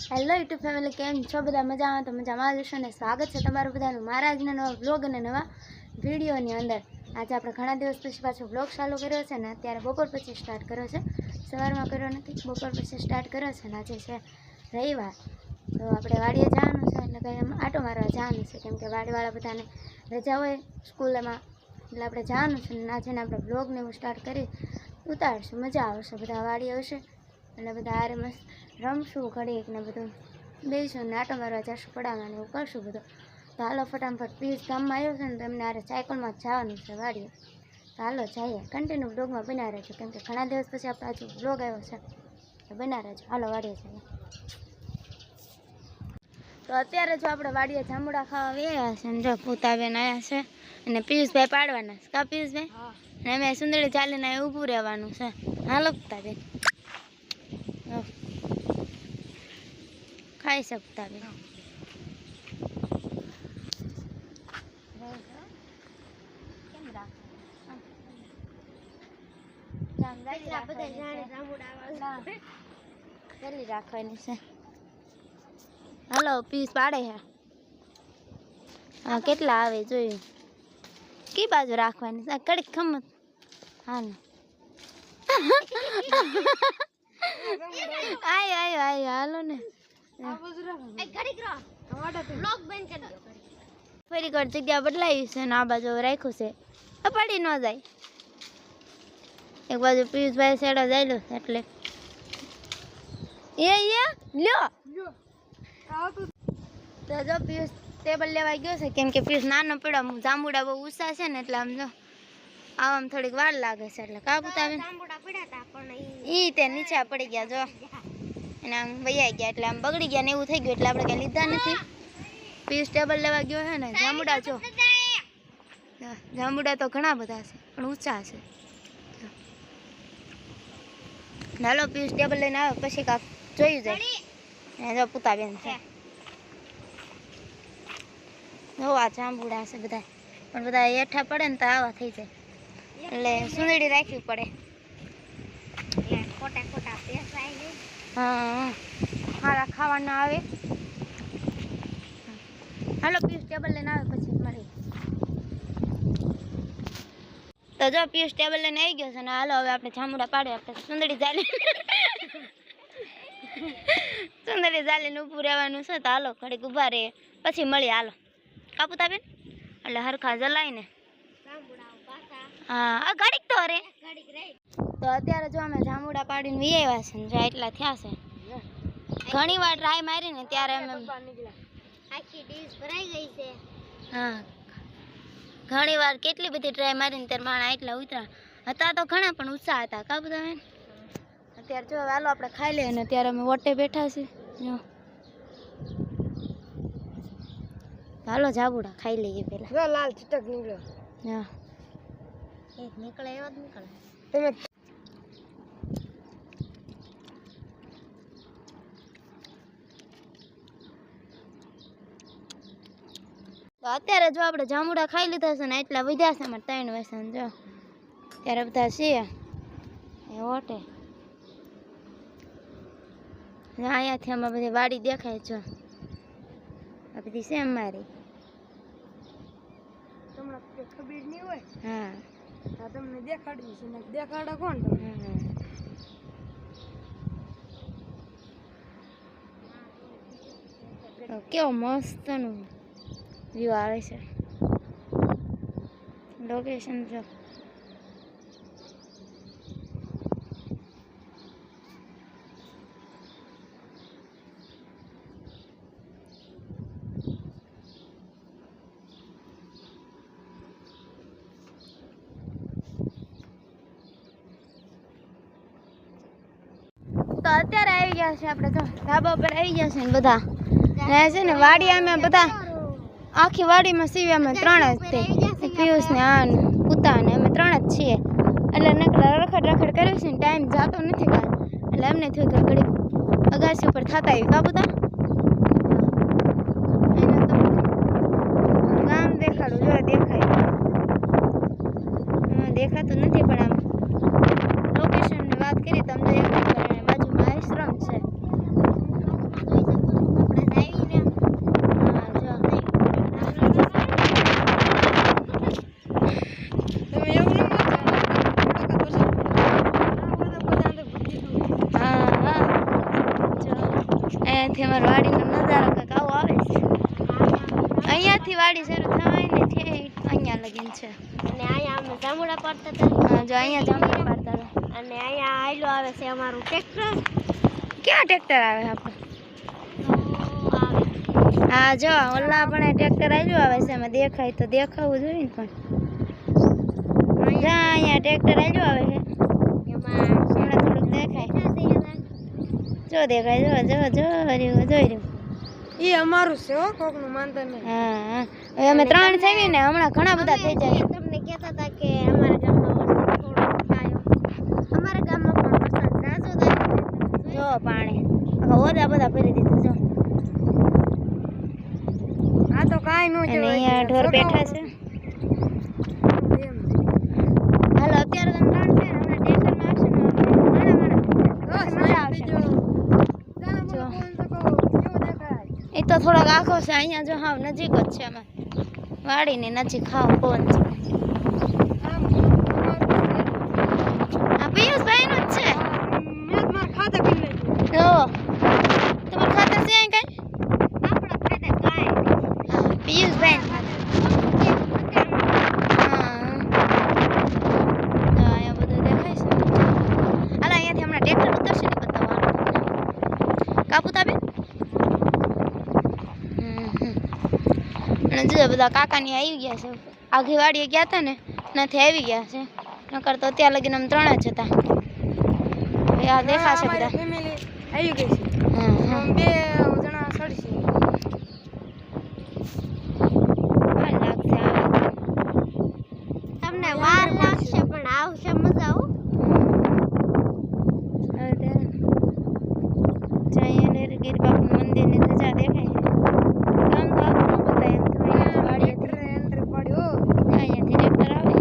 Hello YouTube family, કેમ છો બધા? મજામાં? તો મજામાં જશો ને. સ્વાગત છે તમારું બધાનું મારા આજના નવા વ્લોગ અને નવા વિડીયોની અંદર. આજે આપણે ઘણા દિવસ પછી પાછો વ્લોગ ચાલુ કર્યો છે ને. અત્યારે બપોર પછી સ્ટાર્ટ કર્યો છે, સવારમાં કર્યો નથી, બપોર પછી સ્ટાર્ટ કર્યો છે ને. આજે છે રવિવાર, તો આપણે વાડીએ જવાનું છે, એટલે કંઈ આમ આટો મારવા જવાનું છે, કેમ કે વાડીવાળા બધાને રજા હોય સ્કૂલમાં, એટલે આપણે જવાનું છે ને. આજે આપણે વ્લોગને એવું સ્ટાર્ટ કરી ઉતારશું, મજા આવશે. બધા વાડી આવશે એટલે બધા આરે મસ્ત રમશું ઘડીક ને બધું, બેસીશું ને આટો મારવા જશું, પડાવવાનું એવું કરશું બધું. તો હાલો ફટાફટ, પિયુષ ગામમાં આવ્યો છે ને, તો એમને આરે સાયકલમાં જ જવાનું છે વાડીએ. તો હાલો જઈએ, કન્ટિન્યુ બ્લોગમાં બના રહેજો, કેમ કે ઘણા દિવસ પછી આપણે હજુ બ્લોગ આવ્યો છે, તો બના રહેજો. હાલો વાડીએ જઈએ. તો અત્યારે જો આપણે વાડીએ જાંબુડા ખાવા આવ્યા છે ને, જો પૂતાબેન આવ્યા છે અને પિયુષભાઈ પાડવાના છે. કા પિયુષભાઈ? અને અમે સુંદરી ચાલીને ઊભું રહેવાનું છે. હાલો પૂતાબેન, ખાઈ શકતા બેન. રાખવાની છે. હાલો પીસ પાડે છે. હા કેટલા આવે જોયું. કઈ બાજુ રાખવાની છે? કડીક ખમત. હા ને આયો આયો આયો, હાલો ને. ફરી વાર જગ્યા બદલાવી છે ને આ બાજુ રાખ્યું છે, પડી ન જાય. એક બાજુ પિયુષભાઈ સેડો જાયલો એટલે લ્યો. તો જો પિયુષ ટેબલ લેવા ગયો છે, કેમ કે પિયુષ નાનો પડ્યો, જાંબુડા બહુ ઉષા છે ને, એટલે આમ જો આવામાં થોડીક વાર લાગે છે. એટલે કાબૂત આવે ઈ તે નીચે પડી ગયા જો, અને આમ વૈયા ગયા, એટલે આમ બગડી ગયા ને એવું થઈ ગયું, એટલે આપણે કઈ લીધા નથી. પિયુષ ટેબલ લેવા ગયો છે ને. જાંબુડા જો, જાંબુડા તો ઘણા બધા છે, પણ ઊંચા છે. હાલો પિયુષ ટેબલ લઈને આવે પછી કાક જોયું જાય. જો પૂતાબેન છે, જો આ જાંબુડા છે બધા, પણ બધા હેઠા પડે ને તો આવા થઈ જાય, એટલે સુંદડી રાખવી પડે. હા હારા ખાવાના આવે. હાલો પિયુષ ટેબલ લઈને આવે પછી મળી. તો જો પિયુષ ટેબલ લઈને આવી ગયો છે ને. હાલો હવે આપણે જાંબુડા પાડે, આપણે સુંદડી જાલી સુંદરી જાલીને ઊભું રહેવાનું છે. તો હાલો ઘડીક ઊભા રહે પછી મળી. હાલો કાપુતાબેન, એટલે હરખા જલાઈને. હા ઘડીક તો રે. તો અત્યારે જો અમે જાંબુડા પાડીને વી આવ્યા છે ને, જો એટલા થયા છે. ઘણી વાર ટ્રાય મારી ને ત્યારે અમે આખી ડીશ ભરાઈ ગઈ છે. હા ઘણી વાર કેટલી બધી ટ્રાય મારીને ત્યારે માણા એટલા ઉતરા હતા, તો ઘણા પણ ઉત્સાહ હતા. કાપુતાબેન અત્યારે જો હાલો આપણે ખાઈ લઈએ ને. અત્યારે અમે વોટે બેઠા છીએ. હાલો જાંબુડા ખાઈ લઈએ પેલા. લાલ ચટક નીકળ્યો. હા એક નીકળે એવો જ નીકળે. તમે તો અત્યારે જો આપણે જાંબુડા ખાઈ લીધા છે ને, એટલા વધ્યા છે અમારે 3 વાસણ. જો ત્યારે બધા છે એ વોટે. અહીંયાથી આમાં બધી વાડી દેખાય. જો આ બધી છે અમારી. તમને ખબર નહીં હોય? હા હા તમને દેખાડ્યું છે ને. દેખાડે કોણ? કેવો મસ્ત નું વ્યૂ આવે છે. લોકેશન જો. તો અત્યારે આવી ગયા છે આપણે, જો ધાબા પર આવી ગયા છે ને બધા. ને છે ને વાડી અમે બધા આખી વાડીમાં સીવી અમે 3 જ તે પિયુષ ને આ પૂતા ને અમે 3 જ છીએ. એટલે નકરા રખડ રખડ કરે છે ને ટાઈમ જાતો નથી કાંઈ, એટલે એમને થયું કે ઘડી અગાસી ઉપર થતા આવી. કાબુતા ગામ દેખાડું, જો દેખાય દેખાતું નથી, પણ આમ લોકેશનની વાત કરી તો અમને બાજુમાં આશ્રમ છે. અહીંયાથી અમારી વાડીનો નજારો કંઈક આવો આવે છે. અહીંયાથી વાડી શરૂ થાય ને છે અહીંયા લગીન છે. અને અહીંયા અમે જાંબુડા પાડતા હતા. હા, જો અહીંયા જાંબુડા પાડતા હતા. અને અહીંયા આયલો આવે છે અમારું ટ્રેક્ટર. ક્યાં ટ્રેક્ટર આવે આપણે? હા, જો ઓલા પણ ટ્રેક્ટર આવ્યું આવે છે. એમાં દેખાય તો દેખાવું જોઈએ ને પણ. જ્યાં અહીંયા ટ્રેક્ટર આવ્યું આવે છે એમાં હમણાં થોડુંક દેખાય. જો દેખાય, જો જો જો રહ્યું જોઈ રહ્યું. એ અમારું છે હો, કોકનું માનતા નહીં. હા, હવે અમે 3 થઈ ને હમણાં ઘણા બધા થઈ જાય. તમને કહેતા હતા કે અમારા ગામમાં વરસાદ થોડો થયો. અમારા ગામમાં પણ વરસાદ ઝાઝો થયો. જો પાણી આખા ઓદા બધા ભરી દીધું. જો આ તો કાંઈ ન અને અહીંયા ઢોર બેઠા છે. હાલો, અત્યારે તો 3 છે ને હમણાં ટેન્શનમાં આવશે ને મજા આવશે. એ તો થોડાક આખો છે. અહીંયા જો હાવ નજીક જ છે. અમારે વાડીની નજીક હાવ પવન છે. આ પિયુષભાઈનું જ છે. જો તમારું ખાતર છે અહીં કઈ? આપણા ખાતે કાંઈ પિયુષભાઈ અહીંયા બધું દેખાય છે. હાલ અહીંયાથી હમણાં ટ્રેક્ટર ઉતરશે ને બતાવવાનું. કાપુતા બેન અને જો બધા કાકાની આવી ગયા છે. આઘી વાડીએ ગયા હતા ને નથી આવી ગયા છે. નકર તો ત્યાં લગીને અમે 3 જ હતા. હવે આ દેખાશે બધા. ફેમિલી આવી ગઈ છે. હા હા, 2 જણા સડશે. વાર લાગશે આવે. તમને વાર લાગશે પણ આવશે મજા. હવે ત્યાં ગીર બાપુનું મંદિરની ધજા દેખાય છે. ગામ તો આખું ન બતાય એમ તો અહીંયા વાડીએથી એન્ટ્રી પડ્યો. અહીંયાથી ટ્રેક્ટર આવે.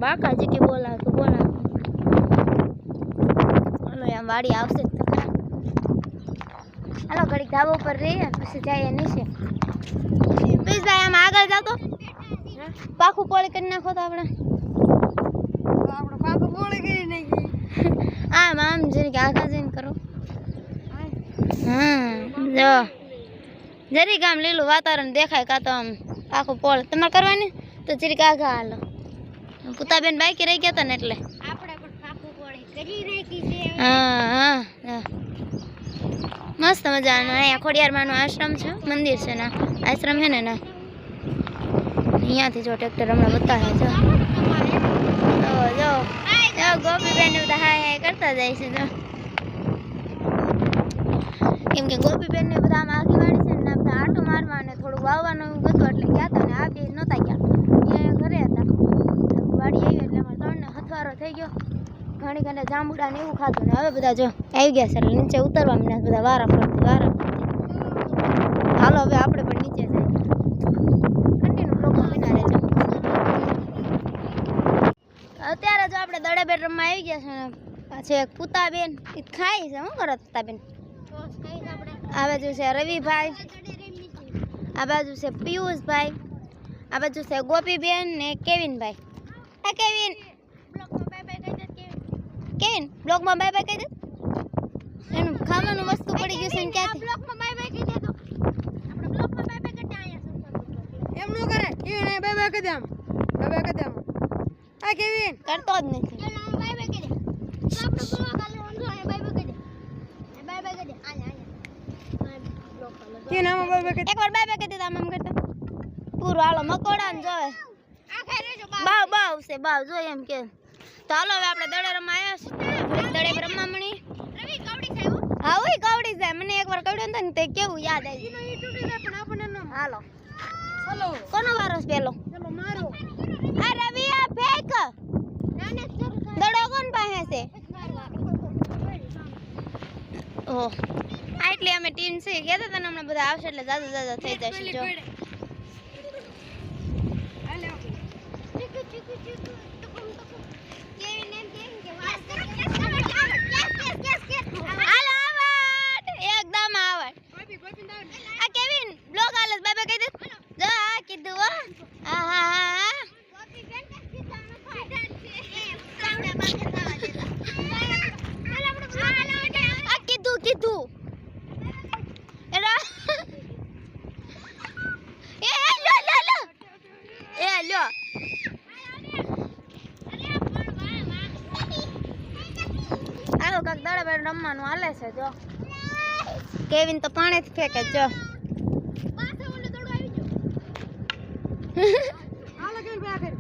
બાકાજી કે બોલાવ તો બોલાવ. હાલો આમ વાડી આવશે જ તો ખરા. હાલો ઘડીક ધાબા ઉપર રહીએ પછી જઈએ નીચે. પીસભાઈ આમ આગળ જાવ તો પાખું પોળી કરી નાખો તો આપણે. આપણે પાકું બોળી કરી નાખી. આમ આમ જરીક આગળ જઈને કરો. હા, જો જરીક આમ લીલું વાતાવરણ દેખાય કાં તો આમ આખું પોળ તમારે કરવાની તો જરીક આગળ હાલો. પુતાબેન બાઈકે રહી ગયા હતા ને એટલે. આપણે પણ પાકું બોળી કરી નાખી છે. હા હા હા, મસ્ત મજાનું. અહીંયા ખોડિયારમાંનો આશ્રમ છે, મંદિર છે ને આશ્રમ છે ને ના. અહીંયાથી જો ટ્રેક્ટર હમણાં બતાવે જો જો જો ગોપીબેન ને બધા હાય હાય કરતા જાય છે. જો કેમ કે ગોપીબેન ને બધા આમ આગી વાડી છે ને બધા આટો મારવા અને થોડું વાવવાનું ગતું એટલે ગયા હતા ને આ બે નહોતા ગયા. એ ઘરે હતા. વાડી આવી એટલે અમારે 3 ને હથવારો થઈ ગયો. ઘણી ઘણી જાંબુડા ને એવું ખાધું ને હવે બધા જો આવી ગયા છે એટલે નીચે ઉતરવા મને બધા વારા ફરતી. હાલો હવે આપણે પણ નીચે જઈએ. કન્ટિન્યુ લોકો વિના રહેજો. અત્યારે જો આપણે દડા બેડરૂમમાં આવી ગયા છે ને પાછી એક પુતાબેન એ ખાઈ છે. શું કરો પુતાબેન? આ બાજુ છે રવિભાઈ, આ બાજુ છે પિયુષભાઈ, આ બાજુ છે ગોપીબેન ને કેવિનભાઈ. આ કેવિન કેવિન બ્લોગમાં બાય બાય કહી દે. એનું ખાવાનું વસ્તુ પડી ગયું છે ને ક્યાંથી બ્લોકમાં બાય બાય કહી દે તો આપણે બ્લોકમાં બાય બાય કરતા અહીંયા એમ નો કરે. કેવિન બાય બાય કહી દે. આમ બાય બાય કહી દે. આ કેવિન કરતો જ નથી. બાય બાય કહી દે. આપણે બ્લોક આલે ઓન બાય બાય કહી દે. બાય બાય કહી દે. આયા બ્લોક આલે કે નામ બાય બાય કહી દે. એકવાર બાય બાય કહી દે આમ આમ કરતા પૂરું. હાલો મકોડા ને જોવે આ ખાઈ લેજો. બાવ બાવ છે બાવ જો એમ કે. તો હાલો હવે આપણે દડે રમવા આવ્યા છીએ. દડે રમવા મણી રવિ કવડી ખાયો. હા ઓય કવડી જાય. મને એકવાર કવડ્યો હતો ને તે કેવું યાદ આવી. એનો યુટ્યુબ છે પણ આપણને ન. હાલો ચલો કોનો વારો છે પેલો? ચલો મારો. આ રવિ આ ફેક નાને શરૂ થાય. દડો કોણ પાસે છે? ઓહ આ એટલે અમે ટીમ છે ગયા હતા ને હમણાં બધા આવશે એટલે જાજા જાજા થઈ જશે. જો હાલો ચીકુ ચીકુ ચીકુ ટકમ ટકમ કેવી નેમ કેમ કે વાસ કેસ હાલો આવડ એકદમ આવડ. ગોપી ગોપી દાવ. આ કેવિન બ્લોગ આલસ બાય બાય કહી દે. જો આ કીધું હો. હા હા હા ગોપી બેન કે કીધાનો ફાયદા છે. સાંભળે બાકી થવા દેતા. હાલો આપણે હાલો આ કીધું કીધું રમવાનું હાલે છે જો કેવિન તો પાણી જ ફેંકે જો હાલો કેમ બે આગળ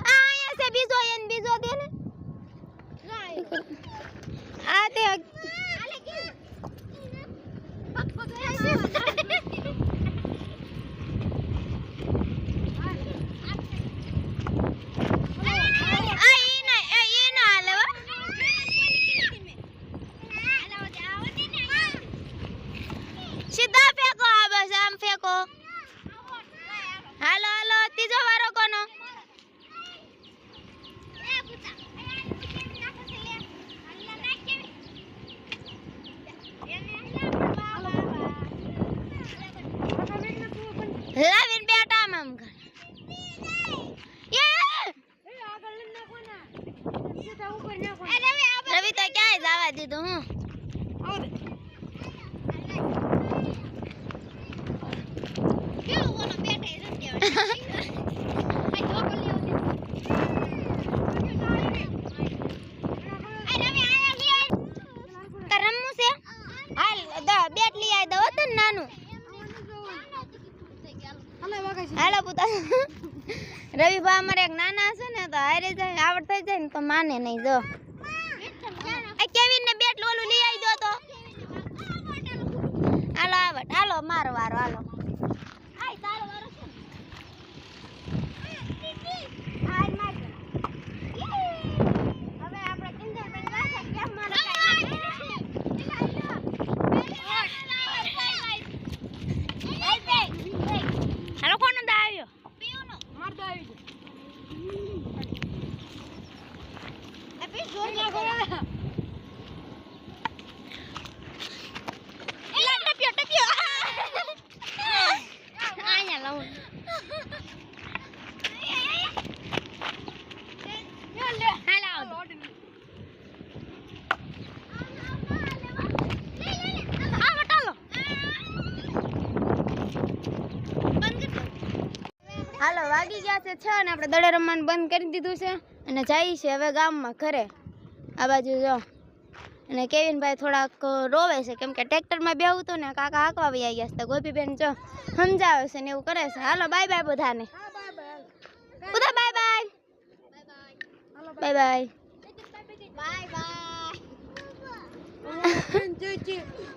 અહીંયા છે બીજો દે ને આ તે સીધા ફેંકો આ બસ આમ ફેંકો હાલો હાલો ત્રીજો વારો કોનો લાવીને બેટા આમ કર રવિ તો ક્યાંય જવા દીધું હું રમવું છે હાલ બેટ લઈ આવી દો તો નાનું હાલો પુતા રવિભા અમારે એક નાના છે ને તો હારે જાય આવડ થઈ જાય ને તો માને નહીં જો કેવિન ને બેટ લોલું લઈ આવી દો તો હાલો આવડ હાલો મારો વારો હાલો હાલો કોનો દા આવ્યો માર દો આવી હાલો વાગી ગયા છે 6 ને આપણે દડે રમવાનું બંધ કરી દીધું છે અને જઈએ છે હવે ગામમાં ઘરે આ બાજુ જો અને કેવિનભાઈ થોડાક રોવે છે કેમ કે ટ્રેક્ટરમાં બેહું હતું ને કાકા હાંકવા આવી ગયા છે તો ગોપીબેન જો સમજાવે છે ને એવું કરે છે હાલો બાય બાય બધાને બધા બાય બાય બાય બાય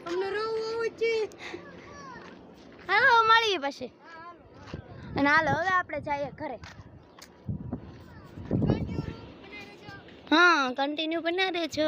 અમને રોવું છે હાલો મળીએ પછી અને હાલો હવે આપણે જઈએ ઘરે હા કન્ટિન્યુ બનાવે છો